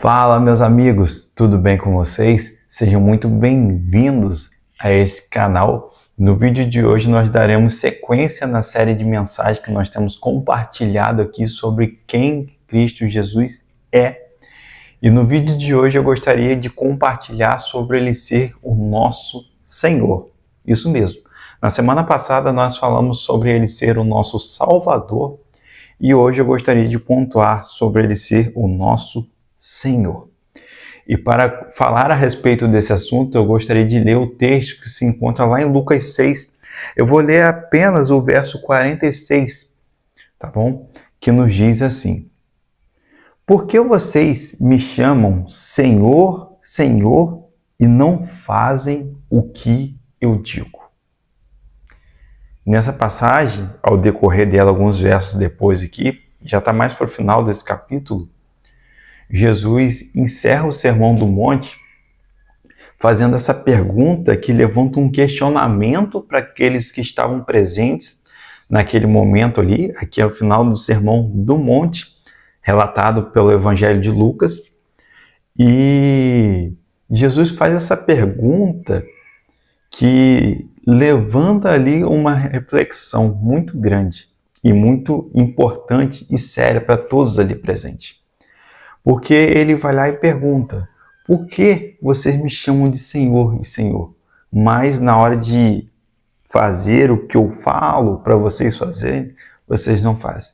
Fala, meus amigos, tudo bem com vocês? Sejam muito bem-vindos a esse canal. No vídeo de hoje nós daremos sequência na série de mensagens que nós temos compartilhado aqui sobre quem Cristo Jesus é. E no vídeo de hoje eu gostaria de compartilhar sobre ele ser o nosso Senhor. Isso mesmo. Na semana passada nós falamos sobre ele ser o nosso Salvador e hoje eu gostaria de pontuar sobre ele ser o nosso Senhor. E para falar a respeito desse assunto, eu gostaria de ler o texto que se encontra lá em Lucas 6. Eu vou ler apenas o verso 46, tá bom? Que nos diz assim: Por que vocês me chamam Senhor, Senhor, e não fazem o que eu digo? Nessa passagem, ao decorrer dela, alguns versos depois aqui, já está mais para o final desse capítulo, Jesus encerra o Sermão do Monte fazendo essa pergunta que levanta um questionamento para aqueles que estavam presentes naquele momento ali, aqui é o final do Sermão do Monte, relatado pelo Evangelho de Lucas. E Jesus faz essa pergunta que levanta ali uma reflexão muito grande e muito importante e séria para todos ali presentes. Porque ele vai lá e pergunta: por que vocês me chamam de Senhor e Senhor? Mas na hora de fazer o que eu falo para vocês fazerem, vocês não fazem.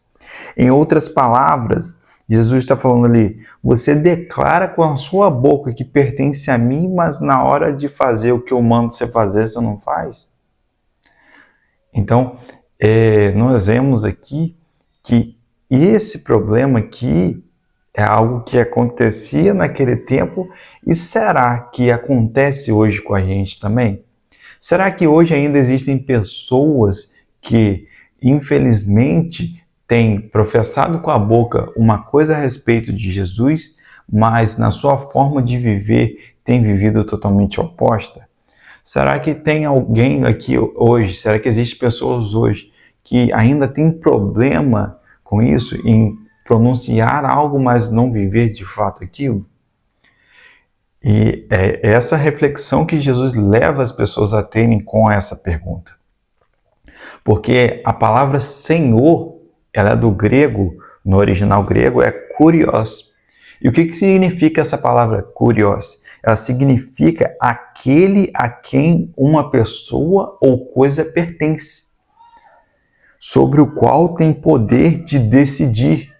Em outras palavras, Jesus está falando ali: você declara com a sua boca que pertence a mim, mas na hora de fazer o que eu mando você fazer, você não faz. Então, nós vemos aqui que esse problema aqui é algo que acontecia naquele tempo e será que acontece hoje com a gente também? Será que hoje ainda existem pessoas que, infelizmente, têm professado com a boca uma coisa a respeito de Jesus, mas na sua forma de viver tem vivido totalmente oposta? Será que tem alguém aqui hoje, será que existem pessoas hoje que ainda têm problema com isso, em pronunciar algo, mas não viver de fato aquilo? E é essa reflexão que Jesus leva as pessoas a terem com essa pergunta. Porque a palavra Senhor, ela é do grego, no original grego, é kurios. E o que significa essa palavra kurios? Ela significa aquele a quem uma pessoa ou coisa pertence, sobre o qual tem poder de decidir.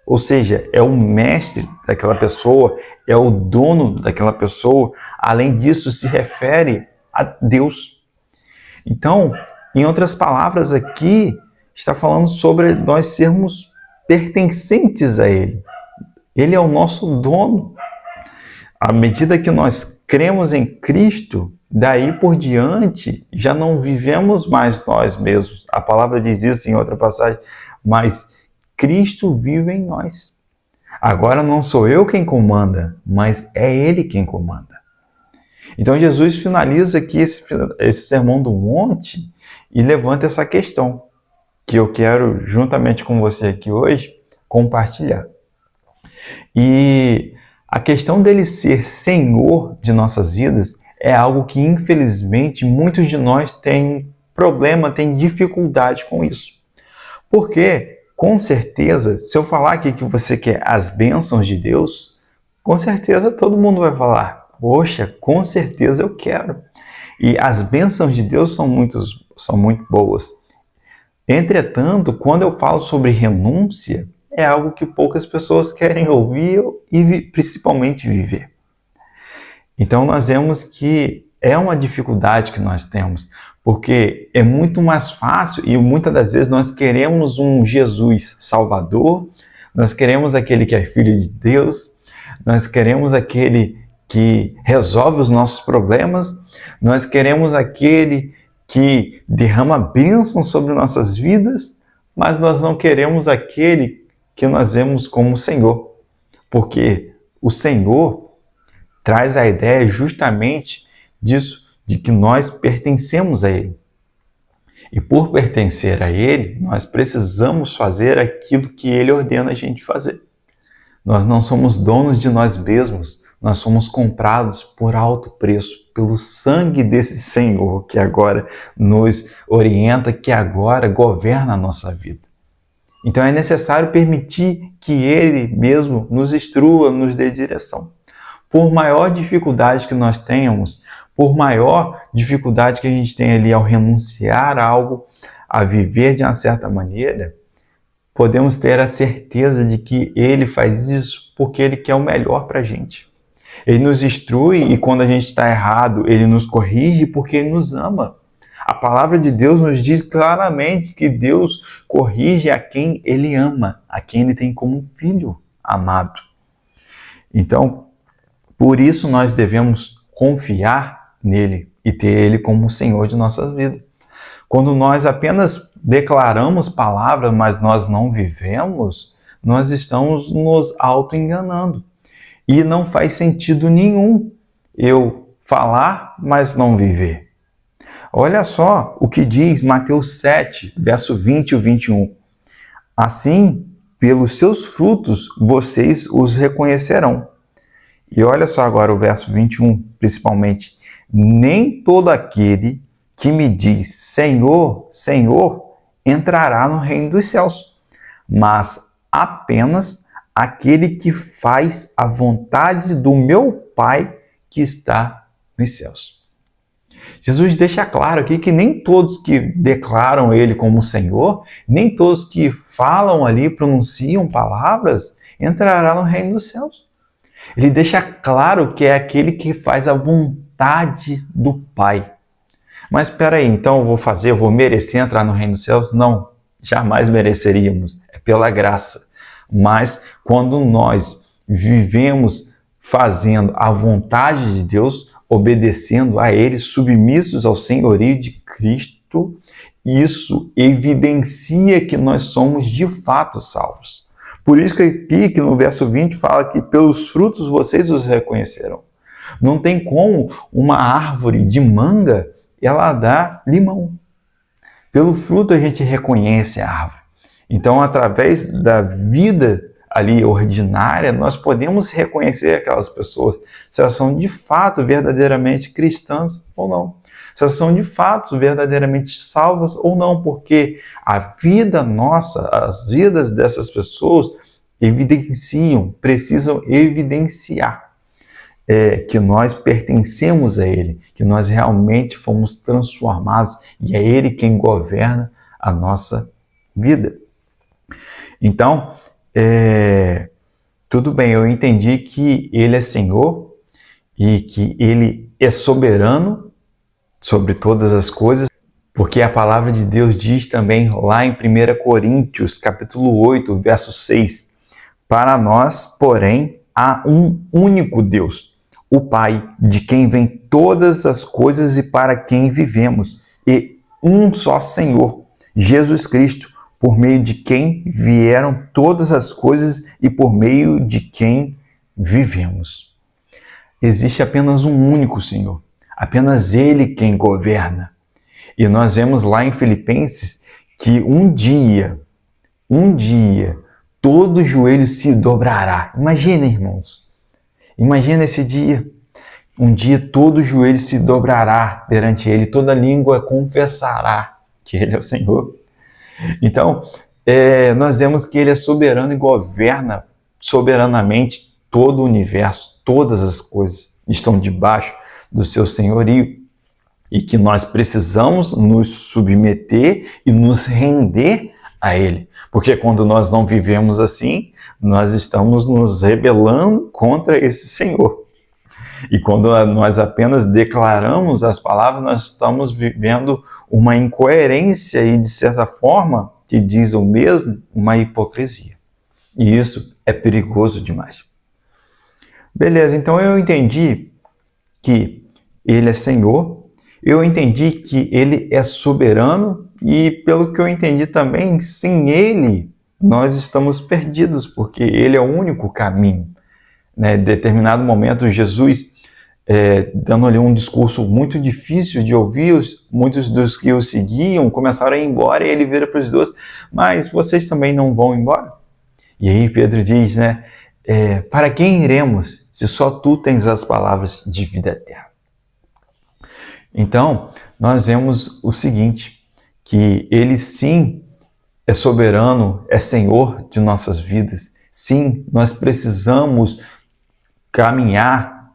Ou seja, é o mestre daquela pessoa, é o dono daquela pessoa. Além disso, se refere a Deus. Então, em outras palavras aqui, está falando sobre nós sermos pertencentes a Ele. Ele é o nosso dono. À medida que nós cremos em Cristo, daí por diante, já não vivemos mais nós mesmos. A palavra diz isso em outra passagem, mas Cristo vive em nós. Agora não sou eu quem comanda, mas é Ele quem comanda. Então Jesus finaliza aqui esse Sermão do Monte e levanta essa questão que eu quero, juntamente com você aqui hoje, compartilhar. E a questão dele ser Senhor de nossas vidas é algo que, infelizmente, muitos de nós têm problema, têm dificuldade com isso. Porque, com certeza, se eu falar aqui que você quer as bênçãos de Deus, com certeza todo mundo vai falar: poxa, com certeza eu quero. E as bênçãos de Deus são muito boas. Entretanto, quando eu falo sobre renúncia, é algo que poucas pessoas querem ouvir e principalmente viver. Então nós vemos que é uma dificuldade que nós temos, porque é muito mais fácil e muitas das vezes nós queremos um Jesus Salvador, nós queremos aquele que é Filho de Deus, nós queremos aquele que resolve os nossos problemas, nós queremos aquele que derrama bênção sobre nossas vidas, mas nós não queremos aquele que nós vemos como Senhor, porque o Senhor traz a ideia justamente disso, de que nós pertencemos a Ele. E por pertencer a Ele, nós precisamos fazer aquilo que Ele ordena a gente fazer. Nós não somos donos de nós mesmos, nós somos comprados por alto preço, pelo sangue desse Senhor que agora nos orienta, que agora governa a nossa vida. Então é necessário permitir que Ele mesmo nos instrua, nos dê direção. Por maior dificuldade que nós tenhamos, por maior dificuldade que a gente tenha ali ao renunciar a algo, a viver de uma certa maneira, podemos ter a certeza de que Ele faz isso porque Ele quer o melhor para a gente. Ele nos instrui e quando a gente está errado, Ele nos corrige porque Ele nos ama. A palavra de Deus nos diz claramente que Deus corrige a quem Ele ama, a quem Ele tem como um filho amado. Então, por isso nós devemos confiar nele e ter Ele como o Senhor de nossas vidas. Quando nós apenas declaramos palavras, mas nós não vivemos, nós estamos nos auto-enganando. E não faz sentido nenhum eu falar, mas não viver. Olha só o que diz Mateus 7, verso 20 e 21. Assim, pelos seus frutos, vocês os reconhecerão. E olha só agora o verso 21, principalmente. Nem todo aquele que me diz Senhor, Senhor, entrará no reino dos céus, mas apenas aquele que faz a vontade do meu Pai que está nos céus. Jesus deixa claro aqui que nem todos que declaram Ele como Senhor, nem todos que falam ali, pronunciam palavras, entrarão no reino dos céus. Ele deixa claro que é aquele que faz a vontade do Pai. Mas espera aí, então eu vou merecer entrar no reino dos céus? Não, jamais mereceríamos, é pela graça. Mas quando nós vivemos fazendo a vontade de Deus, obedecendo a Ele, submissos ao senhorio de Cristo, isso evidencia que nós somos de fato salvos. Por isso que aqui que no verso 20 fala que pelos frutos vocês os reconhecerão. Não tem como uma árvore de manga ela dá limão. Pelo fruto a gente reconhece a árvore. Então, através da vida ali ordinária, nós podemos reconhecer aquelas pessoas, se elas são de fato verdadeiramente cristãs ou não. Se elas são de fato verdadeiramente salvas ou não, porque a vida nossa, as vidas dessas pessoas precisam evidenciar que nós pertencemos a Ele, que nós realmente fomos transformados e é Ele quem governa a nossa vida. Então, tudo bem, eu entendi que Ele é Senhor e que Ele é soberano sobre todas as coisas, porque a palavra de Deus diz também lá em 1 Coríntios, capítulo 8, verso 6, para nós, porém, há um único Deus, o Pai, de quem vêm todas as coisas e para quem vivemos, e um só Senhor, Jesus Cristo, por meio de quem vieram todas as coisas e por meio de quem vivemos. Existe apenas um único Senhor, apenas Ele quem governa. E nós vemos lá em Filipenses que um dia, todo joelho se dobrará. Imagina, irmãos. Imagina esse dia. Um dia todo joelho se dobrará perante Ele, toda língua confessará que Ele é o Senhor. Então, nós vemos que Ele é soberano e governa soberanamente todo o universo, todas as coisas estão debaixo do seu senhorio e que nós precisamos nos submeter e nos render a Ele. Porque quando nós não vivemos assim, nós estamos nos rebelando contra esse Senhor. E quando nós apenas declaramos as palavras, nós estamos vivendo uma incoerência e, de certa forma, que diz o mesmo, uma hipocrisia. E isso é perigoso demais. Beleza, então eu entendi que Ele é Senhor, eu entendi que Ele é soberano e, pelo que eu entendi também, sem Ele, nós estamos perdidos, porque Ele é o único caminho. Em determinado momento, Jesus, dando ali um discurso muito difícil de ouvir, muitos dos que o seguiam começaram a ir embora e Ele vira para os dois, mas vocês também não vão embora? E aí Pedro diz, Para quem iremos, se só tu tens as palavras de vida eterna? Então, nós vemos o seguinte, que ele sim é soberano, é Senhor de nossas vidas. Sim, nós precisamos caminhar.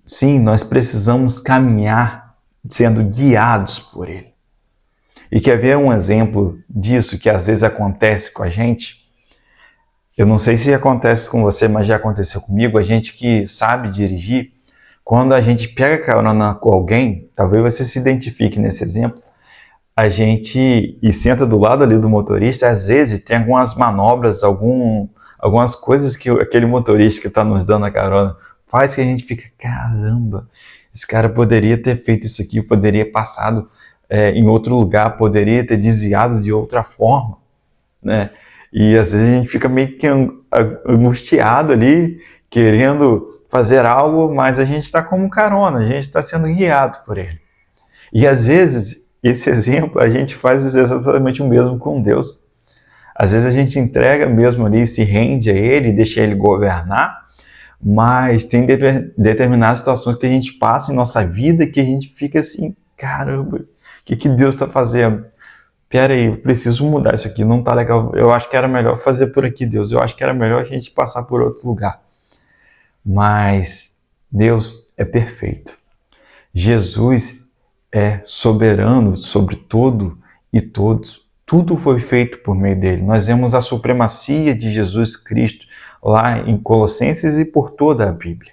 Sim, nós precisamos caminhar sendo guiados por Ele. E quer ver um exemplo disso que às vezes acontece com a gente? Eu não sei se acontece com você, mas já aconteceu comigo. A gente que sabe dirigir, quando a gente pega carona com alguém, talvez você se identifique nesse exemplo, a gente e senta do lado ali do motorista, às vezes tem algumas manobras, algumas coisas que aquele motorista que está nos dando a carona faz que a gente fica, caramba, esse cara poderia ter feito isso aqui, poderia passado em outro lugar, poderia ter desviado de outra forma, né? E às vezes a gente fica meio que angustiado ali, querendo fazer algo, mas a gente está como carona, a gente está sendo guiado por ele. E às vezes, esse exemplo, a gente faz exatamente o mesmo com Deus. Às vezes a gente entrega mesmo ali, se rende a Ele, deixa Ele governar, mas tem determinadas situações que a gente passa em nossa vida que a gente fica assim, caramba, o que Deus está fazendo? Pera aí, eu preciso mudar isso aqui, não tá legal, eu acho que era melhor fazer por aqui, Deus, eu acho que era melhor a gente passar por outro lugar. Mas Deus é perfeito. Jesus é soberano sobre tudo e todos. Tudo foi feito por meio dele. Nós vemos a supremacia de Jesus Cristo lá em Colossenses e por toda a Bíblia.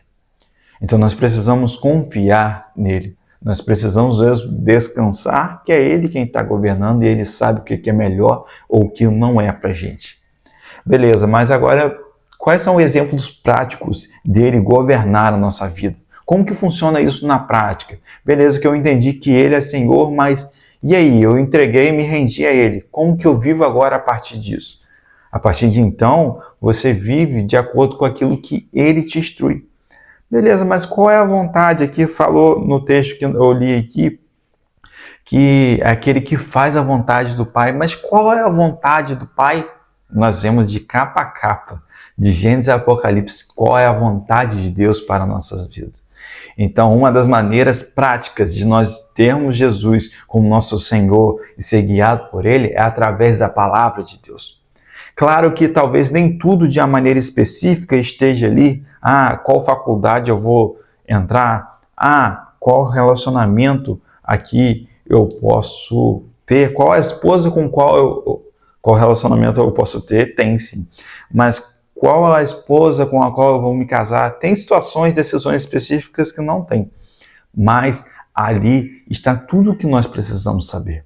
Então nós precisamos confiar nele. Nós precisamos descansar que é ele quem está governando e ele sabe o que é melhor ou o que não é para a gente. Beleza, mas agora quais são exemplos práticos dele governar a nossa vida? Como que funciona isso na prática? Beleza, que eu entendi que ele é Senhor, mas e aí? Eu entreguei e me rendi a ele. Como que eu vivo agora a partir disso? A partir de então, você vive de acordo com aquilo que ele te instrui. Beleza, mas qual é a vontade? Aqui falou no texto que eu li aqui, que é aquele que faz a vontade do Pai. Mas qual é a vontade do Pai? Nós vemos de capa a capa, de Gênesis a Apocalipse, qual é a vontade de Deus para nossas vidas. Então, uma das maneiras práticas de nós termos Jesus como nosso Senhor e ser guiado por Ele é através da palavra de Deus. Claro que talvez nem tudo de uma maneira específica esteja ali. Qual faculdade eu vou entrar? Qual relacionamento aqui eu posso ter? Qual a esposa com qual relacionamento eu posso ter? Tem sim. Mas qual a esposa com a qual eu vou me casar? Tem situações, decisões específicas que não tem. Mas ali está tudo o que nós precisamos saber.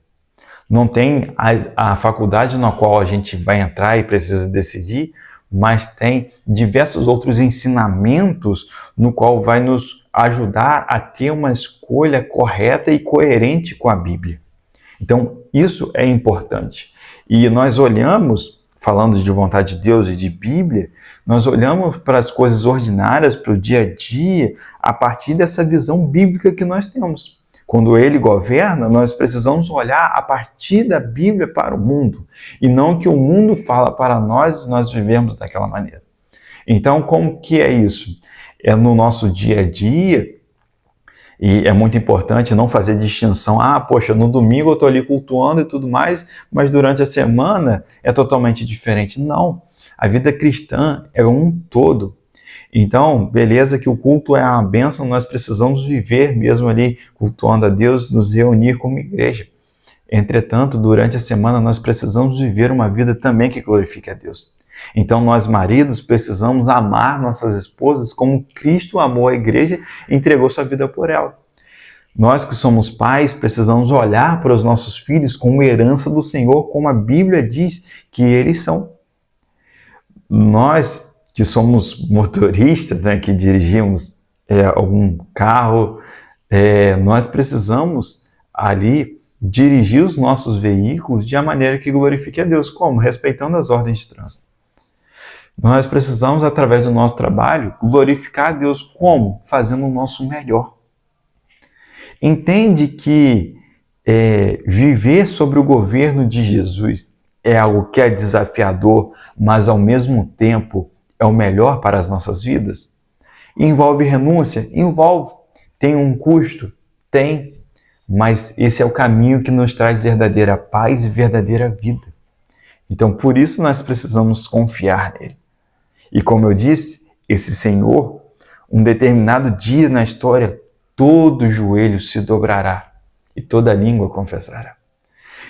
Não tem a faculdade na qual a gente vai entrar e precisa decidir, mas tem diversos outros ensinamentos no qual vai nos ajudar a ter uma escolha correta e coerente com a Bíblia. Então, isso é importante. E nós olhamos, falando de vontade de Deus e de Bíblia, nós olhamos para as coisas ordinárias, para o dia a dia, a partir dessa visão bíblica que nós temos. Quando ele governa, nós precisamos olhar a partir da Bíblia para o mundo, e não o que o mundo fala para nós e nós vivemos daquela maneira. Então, como que é isso? É no nosso dia a dia, e é muito importante não fazer distinção. Poxa, no domingo eu estou ali cultuando e tudo mais, mas durante a semana é totalmente diferente. Não, a vida cristã é um todo. Então, beleza que o culto é uma bênção, nós precisamos viver mesmo ali, cultuando a Deus, nos reunir como igreja. Entretanto, durante a semana nós precisamos viver uma vida também que glorifique a Deus. Então, nós maridos precisamos amar nossas esposas como Cristo amou a igreja e entregou sua vida por ela. Nós que somos pais precisamos olhar para os nossos filhos como herança do Senhor, como a Bíblia diz que eles são. Nós que somos motoristas, né, que dirigimos algum carro, nós precisamos ali dirigir os nossos veículos de uma maneira que glorifique a Deus. Como? Respeitando as ordens de trânsito. Nós precisamos, através do nosso trabalho, glorificar a Deus. Como? Fazendo o nosso melhor. Entende que viver sobre o governo de Jesus é algo que é desafiador, mas ao mesmo tempo é o melhor para as nossas vidas? Envolve renúncia? Envolve. Tem um custo? Tem. Mas esse é o caminho que nos traz verdadeira paz e verdadeira vida. Então, por isso nós precisamos confiar nele. E como eu disse, esse Senhor, um determinado dia na história, todo joelho se dobrará e toda língua confessará.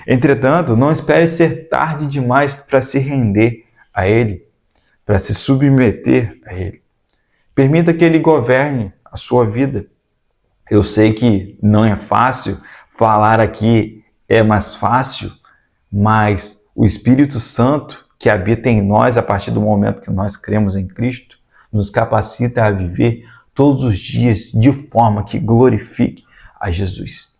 Entretanto, não espere ser tarde demais para se render a Ele, para se submeter a Ele. Permita que Ele governe a sua vida. Eu sei que não é fácil, falar aqui é mais fácil, mas o Espírito Santo que habita em nós a partir do momento que nós cremos em Cristo, nos capacita a viver todos os dias de forma que glorifique a Jesus.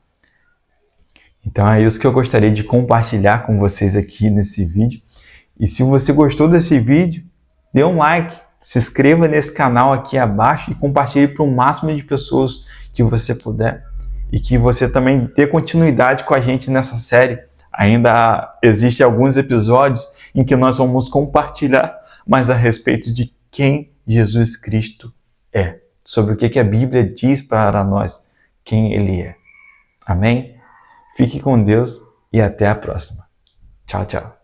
Então é isso que eu gostaria de compartilhar com vocês aqui nesse vídeo. E se você gostou desse vídeo, dê um like, se inscreva nesse canal aqui abaixo e compartilhe para o máximo de pessoas que você puder. E que você também dê continuidade com a gente nessa série. Ainda existem alguns episódios em que nós vamos compartilhar mais a respeito de quem Jesus Cristo é. Sobre o que a Bíblia diz para nós, quem Ele é. Amém? Fique com Deus e até a próxima. Tchau, tchau.